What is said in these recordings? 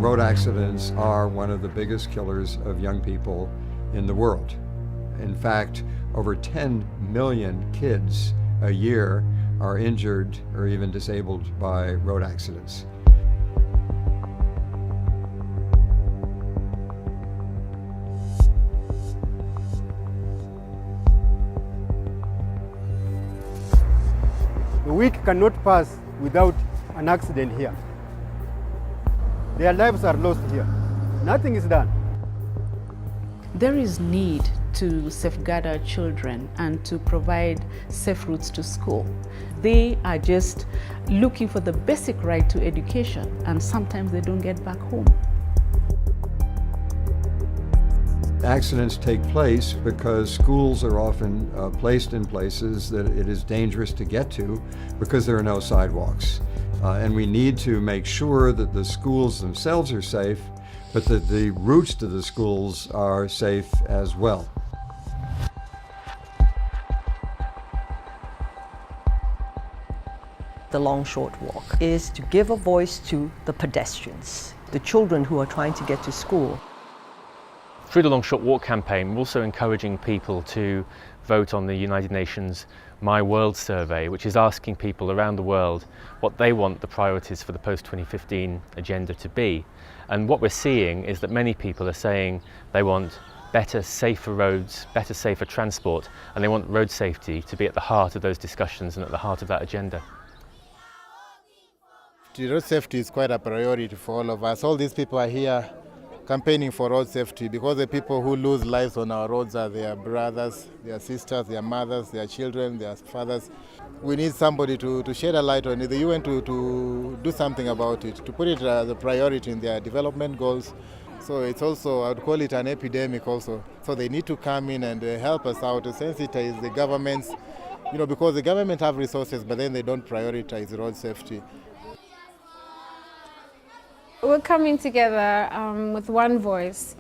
road accidents are one of the biggest killers of young people in the world. In fact, over 10 million kids a year are injured or even disabled by road accidents. A week cannot pass without an accident here. Their lives are lost here. Nothing is done. There is need to safeguard our children and to provide safe routes to school. They are just looking for the basic right to education, and sometimes they don't get back home. Accidents take place because schools are often placed in places that it is dangerous to get to because there are no sidewalks. And we need to make sure that the schools themselves are safe, but that the routes to the schools are safe as well. The Long Short Walk is to give a voice to the pedestrians, the children who are trying to get to school. Through the Long Short Walk campaign, we're also encouraging people to vote on the United Nations My World survey, which is asking people around the world what they want the priorities for the post-2015 agenda to be. And what we're seeing is that many people are saying they want better, safer roads, better, safer transport, and they want road safety to be at the heart of those discussions and at the heart of that agenda. Road safety is quite a priority for all of us. All these people are here campaigning for road safety because the people who lose lives on our roads are their brothers, their sisters, their mothers, their children, their fathers. We need somebody to shed a light on it, the UN to do something about it, to put it as a priority in their development goals. So it's also, I would call it an epidemic also. So they need to come in and help us out to sensitize the governments, because the government have resources, but then they don't prioritize road safety. We're coming together with one voice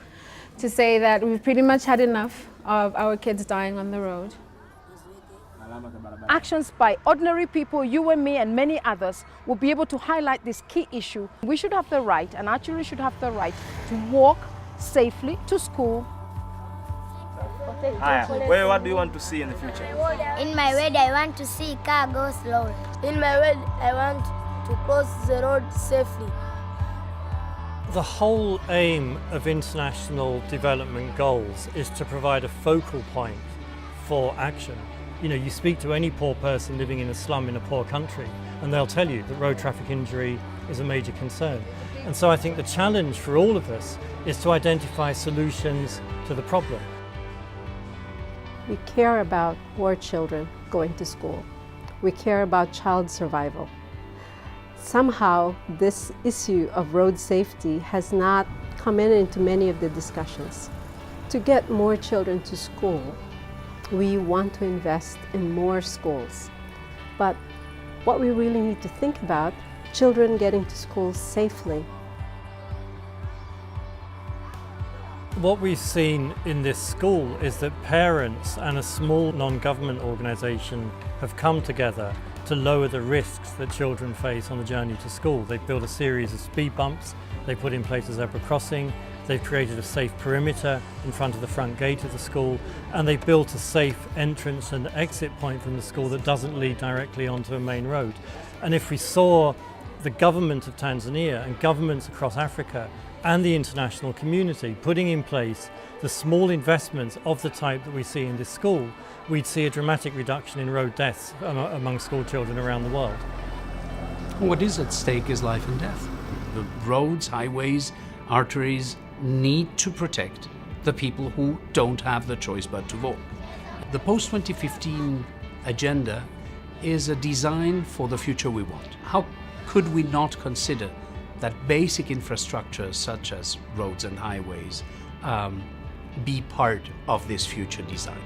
to say that we've pretty much had enough of our kids dying on the road. Actions by ordinary people, you and me and many others, will be able to highlight this key issue. We should have the right, and our children should have the right, to walk safely to school. What do you want to see in the future? In my way, I want to see car go slow. In my way, I want to cross the road safely. The whole aim of international development goals is to provide a focal point for action. You speak to any poor person living in a slum in a poor country, and they'll tell you that road traffic injury is a major concern. And so I think the challenge for all of us is to identify solutions to the problem. We care about poor children going to school. We care about child survival. Somehow, this issue of road safety has not come into many of the discussions. To get more children to school, we want to invest in more schools. But what we really need to think about, children getting to school safely. What we've seen in this school is that parents and a small non-government organisation have come together to lower the risks that children face on the journey to school. They've built a series of speed bumps, they've put in place a zebra crossing, they've created a safe perimeter in front of the front gate of the school, and they've built a safe entrance and exit point from the school that doesn't lead directly onto a main road. And if we saw the government of Tanzania and governments across Africa and the international community putting in place the small investments of the type that we see in this school, we'd see a dramatic reduction in road deaths among school children around the world. What is at stake is life and death. The roads, highways, arteries need to protect the people who don't have the choice but to vote. The post-2015 agenda is a design for the future we want. How could we not consider that basic infrastructure such as roads and highways be part of this future design?